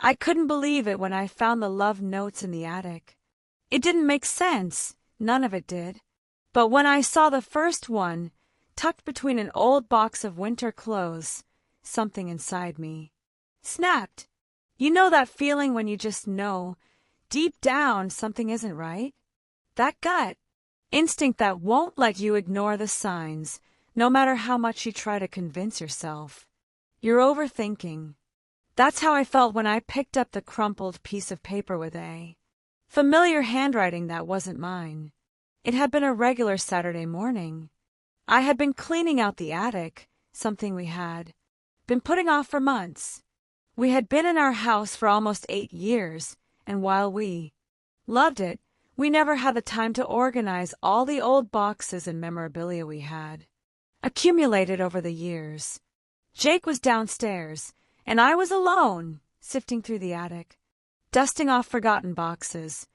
I couldn't believe it when I found the love notes in the attic. It didn't make sense, none of it did. But when I saw the first one, tucked between an old box of winter clothes, something inside me snapped. You know that feeling when you just know, deep down, something isn't right? That gut instinct that won't let you ignore the signs, no matter how much you try to convince yourself. You're overthinking. That's how I felt when I picked up the crumpled piece of paper with a familiar handwriting that wasn't mine. It had been a regular Saturday morning. I had been cleaning out the attic, something we had been putting off for months. We had been in our house for almost 8 years, and while we loved it, we never had the time to organize all the old boxes and memorabilia we had accumulated over the years. Jake was downstairs, and I was alone, sifting through the attic, dusting off forgotten boxes,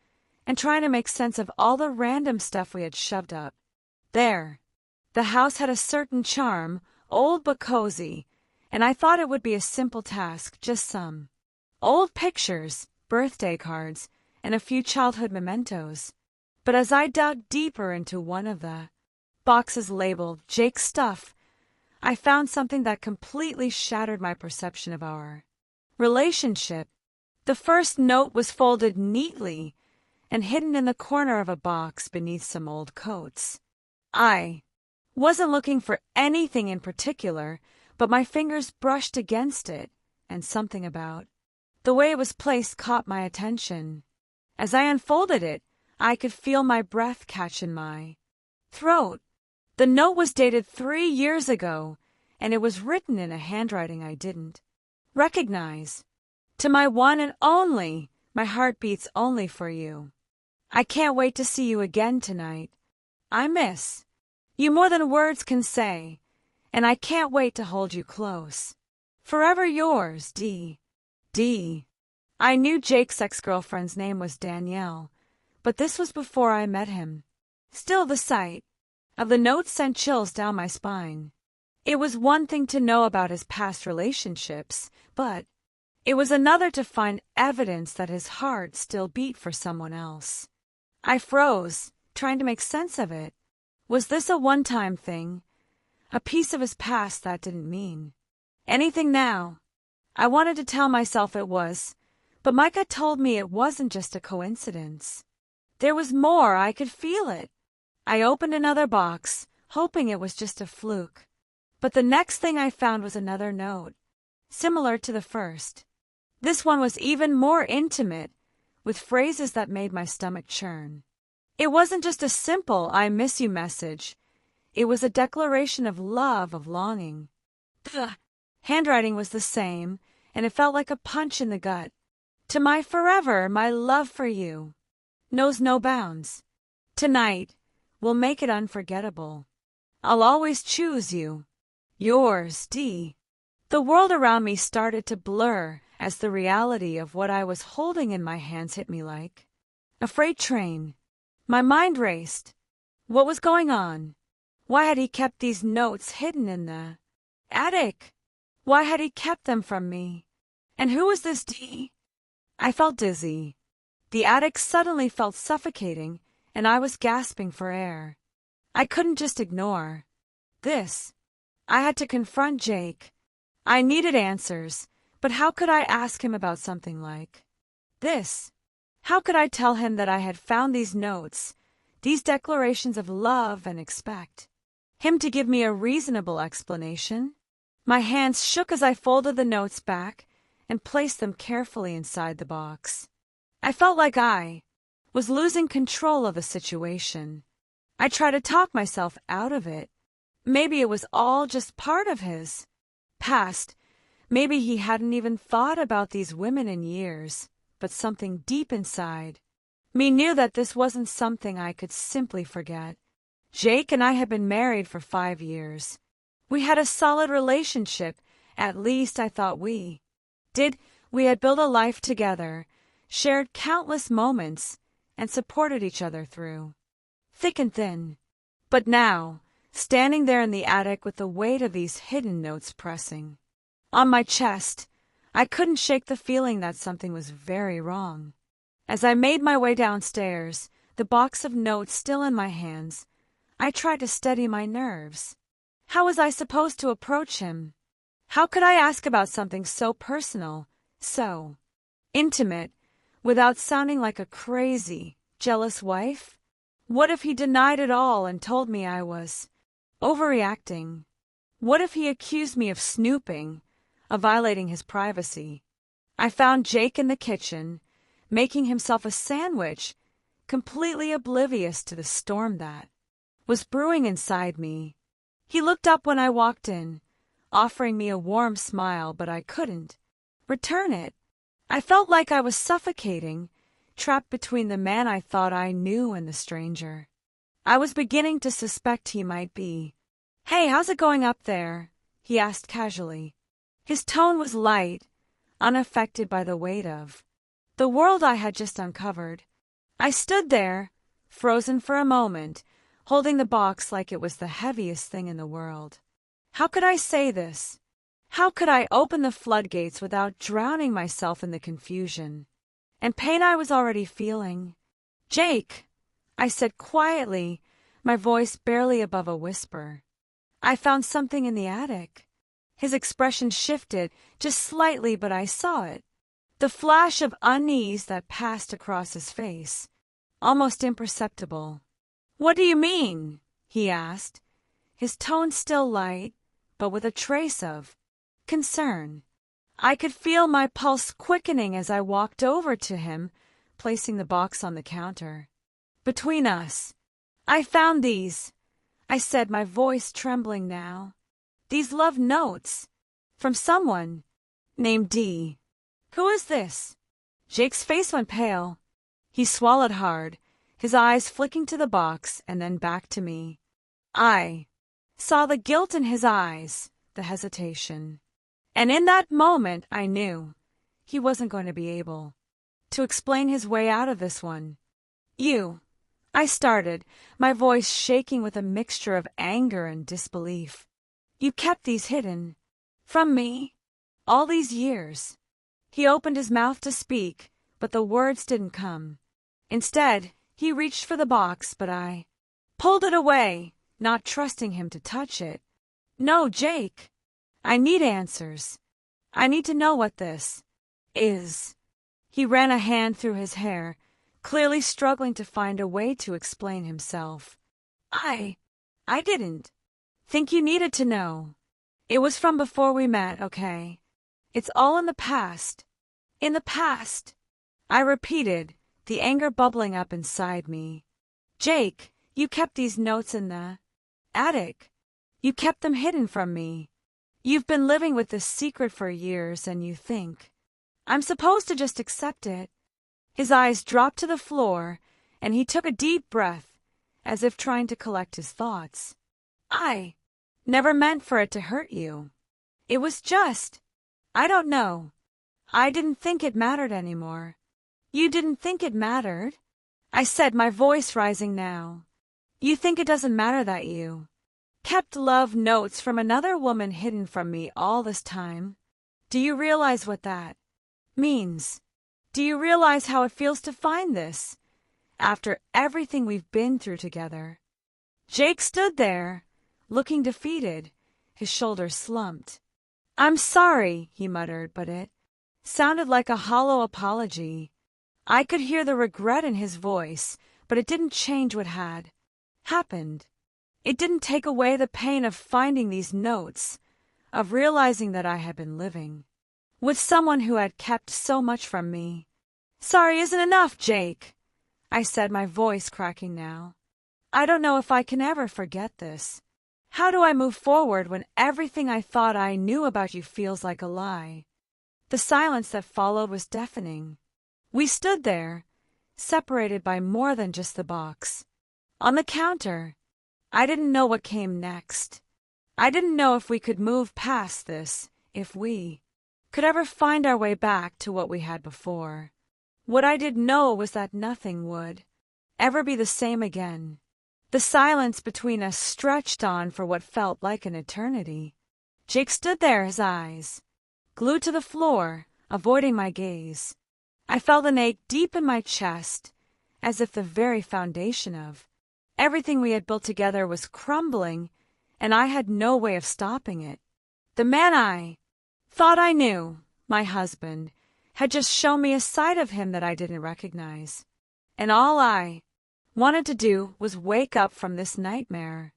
and trying to make sense of all the random stuff we had shoved up there. The house had a certain charm, old but cozy, and I thought it would be a simple task, just some old pictures, birthday cards, and a few childhood mementos. But as I dug deeper into one of the boxes labeled Jake's stuff, I found something that completely shattered my perception of our relationship. The first note was folded neatly and hidden in the corner of a box beneath some old coats. I wasn't looking for anything in particular, but my fingers brushed against it, and something about the way it was placed caught my attention. As I unfolded it, I could feel my breath catch in my throat. The note was dated 3 years ago, and it was written in a handwriting I didn't recognize. To my one and only, my heart beats only for you. I can't wait to see you again tonight. I miss you more than words can say, and I can't wait to hold you close. Forever yours, D. D. I knew Jake's ex-girlfriend's name was Danielle, but this was before I met him. Still, the sight of the note sent chills down my spine. It was one thing to know about his past relationships, but it was another to find evidence that his heart still beat for someone else. I froze, trying to make sense of it. Was this a one-time thing? A piece of his past that didn't mean anything now? I wanted to tell myself it was, but my gut told me it wasn't just a coincidence. There was more, I could feel it. I opened another box, hoping it was just a fluke. But the next thing I found was another note, similar to the first. This one was even more intimate, with phrases that made my stomach churn. It wasn't just a simple "I miss you" message. It was a declaration of love, of longing. The handwriting was the same, and it felt like a punch in the gut. To my forever, my love for you knows no bounds. Tonight, we'll make it unforgettable. I'll always choose you. Yours, D. The world around me started to blur as the reality of what I was holding in my hands hit me like a freight train. My mind raced. What was going on? Why had he kept these notes hidden in the attic? Why had he kept them from me? And who was this D? I felt dizzy. The attic suddenly felt suffocating, and I was gasping for air. I couldn't just ignore this. I had to confront Jake. I needed answers, but how could I ask him about something like this? How could I tell him that I had found these notes, these declarations of love, and expect him to give me a reasonable explanation? My hands shook as I folded the notes back and placed them carefully inside the box. I felt like I was losing control of the situation. I tried to talk myself out of it. Maybe it was all just part of his past. Maybe he hadn't even thought about these women in years, but something deep inside me knew that this wasn't something I could simply forget. Jake and I had been married for 5 years. We had a solid relationship, at least I thought we did. We had built a life together, shared countless moments, and supported each other through thick and thin. But now, standing there in the attic with the weight of these hidden notes pressing on my chest, I couldn't shake the feeling that something was very wrong. As I made my way downstairs, the box of notes still in my hands, I tried to steady my nerves. How was I supposed to approach him? How could I ask about something so personal, so intimate, without sounding like a crazy, jealous wife? What if he denied it all and told me I was overreacting? What if he accused me of snooping, of violating his privacy? I found Jake in the kitchen, making himself a sandwich, completely oblivious to the storm that was brewing inside me. He looked up when I walked in, offering me a warm smile, but I couldn't return it. I felt like I was suffocating, trapped between the man I thought I knew and the stranger I was beginning to suspect he might be. "Hey, how's it going up there?" he asked casually. His tone was light, unaffected by the weight of the world I had just uncovered. I stood there, frozen for a moment, holding the box like it was the heaviest thing in the world. How could I say this? How could I open the floodgates without drowning myself in the confusion and pain I was already feeling? "Jake," I said quietly, my voice barely above a whisper. "I found something in the attic." His expression shifted just slightly, but I saw it. The flash of unease that passed across his face, almost imperceptible. "What do you mean?" he asked, his tone still light, but with a trace of concern. I could feel my pulse quickening as I walked over to him, placing the box on the counter. "Between us, I found these," I said, my voice trembling now. "These love notes from someone named D." "Who is this?" Jake's face went pale. He swallowed hard, his eyes flicking to the box and then back to me. I saw the guilt in his eyes, the hesitation. And in that moment I knew he wasn't going to be able to explain his way out of this one. "You," I started, my voice shaking with a mixture of anger and disbelief. "You kept these hidden from me all these years." He opened his mouth to speak, but the words didn't come. Instead, he reached for the box, but I pulled it away, not trusting him to touch it. "No, Jake. I need answers. I need to know what this is." He ran a hand through his hair, clearly struggling to find a way to explain himself. I didn't think you needed to know. It was from before we met, okay? It's all in the past. In the past," I repeated, the anger bubbling up inside me. "Jake, you kept these notes in the attic. You kept them hidden from me. You've been living with this secret for years, and you think I'm supposed to just accept it." His eyes dropped to the floor, and he took a deep breath, as if trying to collect his thoughts. "I never meant for it to hurt you. It was just, I don't know. I didn't think it mattered anymore." "You didn't think it mattered?" I said, my voice rising now. "You think it doesn't matter that you kept love notes from another woman hidden from me all this time? Do you realize what that means? Do you realize how it feels to find this after everything we've been through together?" Jake stood there, looking defeated, his shoulders slumped. "I'm sorry," he muttered, but it sounded like a hollow apology. I could hear the regret in his voice, but it didn't change what had happened. It didn't take away the pain of finding these notes, of realizing that I had been living with someone who had kept so much from me. "Sorry isn't enough, Jake," I said, my voice cracking now. "I don't know if I can ever forget this. How do I move forward when everything I thought I knew about you feels like a lie?" The silence that followed was deafening. We stood there, separated by more than just the box. On the counter, I didn't know what came next. I didn't know if we could move past this, if we could ever find our way back to what we had before. What I did know was that nothing would ever be the same again. The silence between us stretched on for what felt like an eternity. Jake stood there, his eyes glued to the floor, avoiding my gaze. I felt an ache deep in my chest, as if the very foundation of everything we had built together was crumbling, and I had no way of stopping it. The man I thought I knew, my husband, had just shown me a side of him that I didn't recognize. And all I wanted to do was wake up from this nightmare.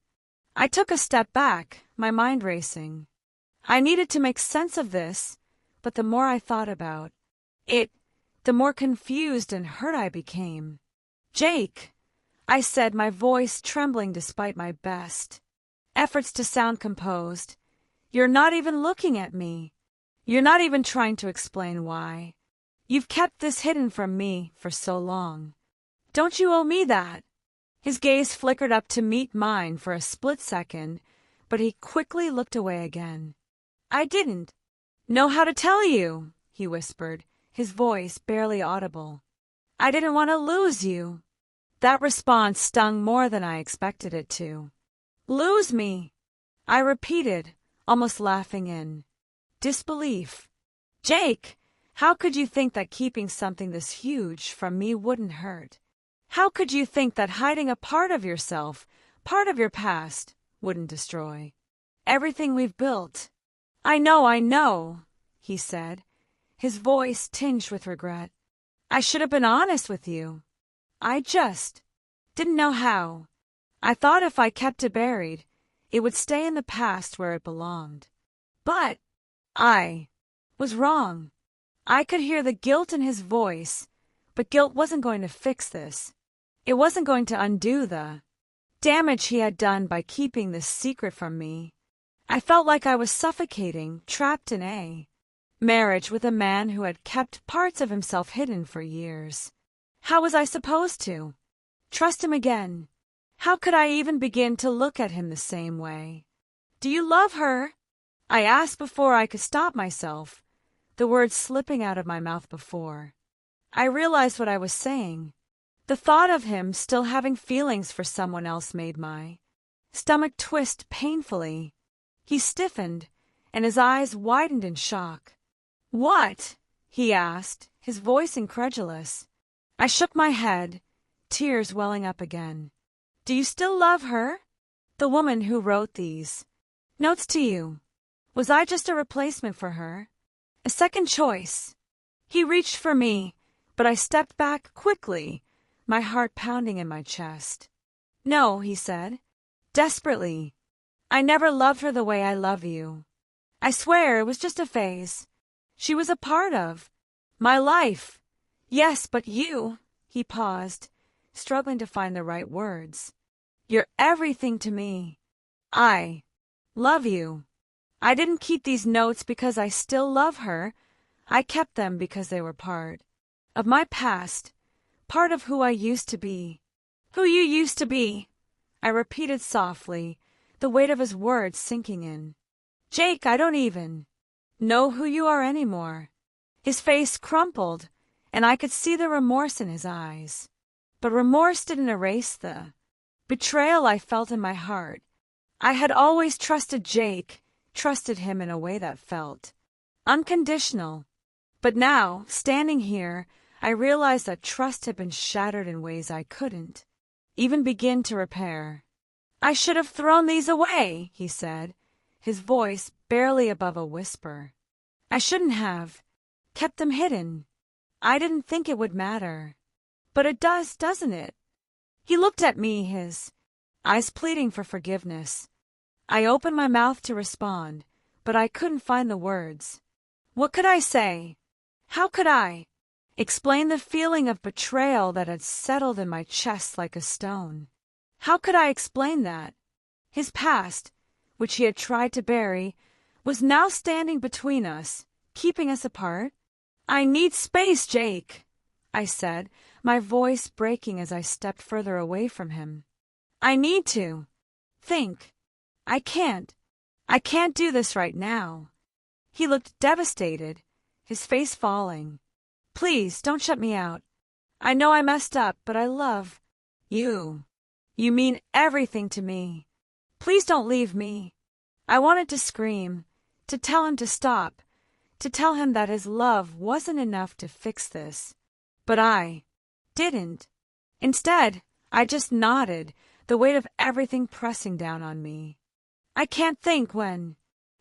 I took a step back, my mind racing. I needed to make sense of this, but the more I thought about it, the more confused and hurt I became. "Jake," I said, my voice trembling despite my best efforts to sound composed, "you're not even looking at me. You're not even trying to explain why. You've kept this hidden from me for so long. Don't you owe me that?" His gaze flickered up to meet mine for a split second, but he quickly looked away again. "I didn't know how to tell you," he whispered, his voice barely audible. "I didn't want to lose you." That response stung more than I expected it to. "Lose me?" I repeated, almost laughing in disbelief. "Jake, how could you think that keeping something this huge from me wouldn't hurt? How could you think that hiding a part of yourself, part of your past, wouldn't destroy everything we've built?" I know," he said, his voice tinged with regret. "I should have been honest with you. I just didn't know how. I thought if I kept it buried, it would stay in the past where it belonged. But I was wrong." I could hear the guilt in his voice, but guilt wasn't going to fix this. It wasn't going to undo the damage he had done by keeping this secret from me. I felt like I was suffocating, trapped in a marriage with a man who had kept parts of himself hidden for years. How was I supposed to trust him again? How could I even begin to look at him the same way? "Do you love her?" I asked before I could stop myself, the words slipping out of my mouth before I realized what I was saying. The thought of him still having feelings for someone else made my stomach twist painfully. He stiffened, and his eyes widened in shock. "What?" he asked, his voice incredulous. I shook my head, tears welling up again. "Do you still love her? The woman who wrote these notes to you? Was I just a replacement for her? A second choice?" He reached for me, but I stepped back quickly, my heart pounding in my chest. "No," he said, desperately. "I never loved her the way I love you. I swear it was just a phase. She was a part of my life. Yes, but you," he paused, struggling to find the right words. "You're everything to me. I love you. I didn't keep these notes because I still love her. I kept them because they were part of my past, part of who I used to be." "Who you used to be," I repeated softly, the weight of his words sinking in. "Jake, I don't even know who you are anymore." His face crumpled, and I could see the remorse in his eyes. But remorse didn't erase the betrayal I felt in my heart. I had always trusted Jake, trusted him in a way that felt unconditional. But now, standing here, I realized that trust had been shattered in ways I couldn't even begin to repair. "I should have thrown these away," he said, his voice barely above a whisper. "I shouldn't have kept them hidden. I didn't think it would matter. But it does, doesn't it?" He looked at me, his eyes pleading for forgiveness. I opened my mouth to respond, but I couldn't find the words. What could I say? How could I explain the feeling of betrayal that had settled in my chest like a stone? How could I explain that his past, which he had tried to bury, was now standing between us, keeping us apart? "I need space, Jake," I said, my voice breaking as I stepped further away from him. "I need to think. I can't do this right now." He looked devastated, his face falling. "Please, don't shut me out. I know I messed up, but I love you. You mean everything to me. Please don't leave me." I wanted to scream, to tell him to stop, to tell him that his love wasn't enough to fix this. But I didn't. Instead, I just nodded, the weight of everything pressing down on me. I can't think when.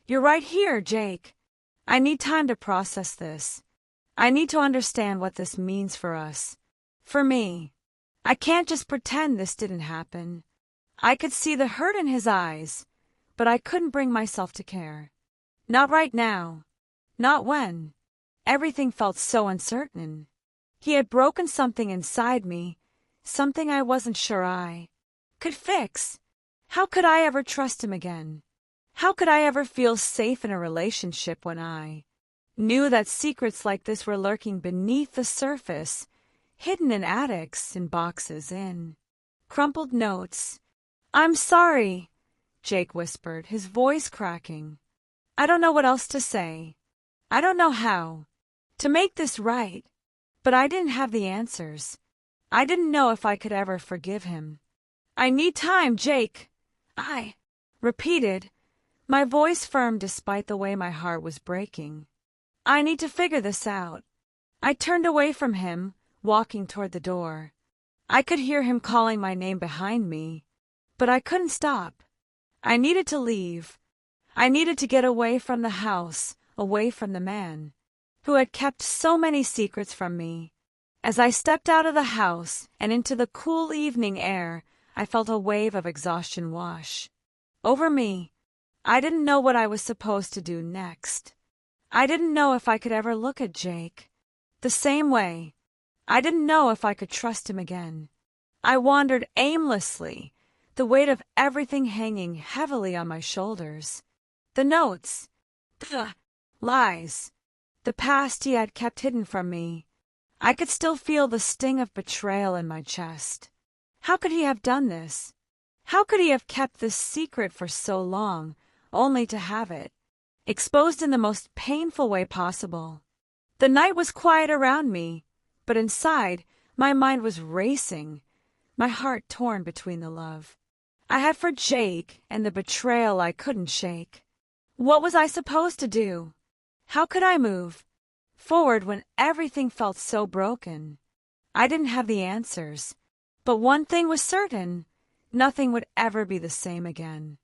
You're right here, Jake. I need time to process this. I need to understand what this means for us. For me. I can't just pretend this didn't happen. I could see the hurt in his eyes, but I couldn't bring myself to care. Not right now. Not when. Everything felt so uncertain. He had broken something inside me, something I wasn't sure I could fix. How could I ever trust him again? How could I ever feel safe in a relationship when I knew that secrets like this were lurking beneath the surface, hidden in attics, in boxes, in crumpled notes? "I'm sorry," Jake whispered, his voice cracking. "I don't know what else to say. I don't know how to make this right." But I didn't have the answers. I didn't know if I could ever forgive him. "I need time, Jake," I repeated, my voice firm despite the way my heart was breaking. "I need to figure this out." I turned away from him, walking toward the door. I could hear him calling my name behind me, but I couldn't stop. I needed to leave. I needed to get away from the house, away from the man who had kept so many secrets from me. As I stepped out of the house and into the cool evening air, I felt a wave of exhaustion wash over me. I didn't know what I was supposed to do next. I didn't know if I could ever look at Jake the same way. I didn't know if I could trust him again. I wandered aimlessly, the weight of everything hanging heavily on my shoulders. The notes, the lies, the past he had kept hidden from me. I could still feel the sting of betrayal in my chest. How could he have done this? How could he have kept this secret for so long, only to have it exposed in the most painful way possible? The night was quiet around me, but inside, my mind was racing, my heart torn between the love I had for Jake and the betrayal I couldn't shake. What was I supposed to do? How could I move forward when everything felt so broken? I didn't have the answers, but one thing was certain: nothing would ever be the same again.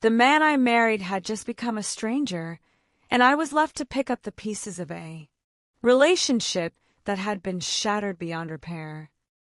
The man I married had just become a stranger, and I was left to pick up the pieces of a relationship that had been shattered beyond repair.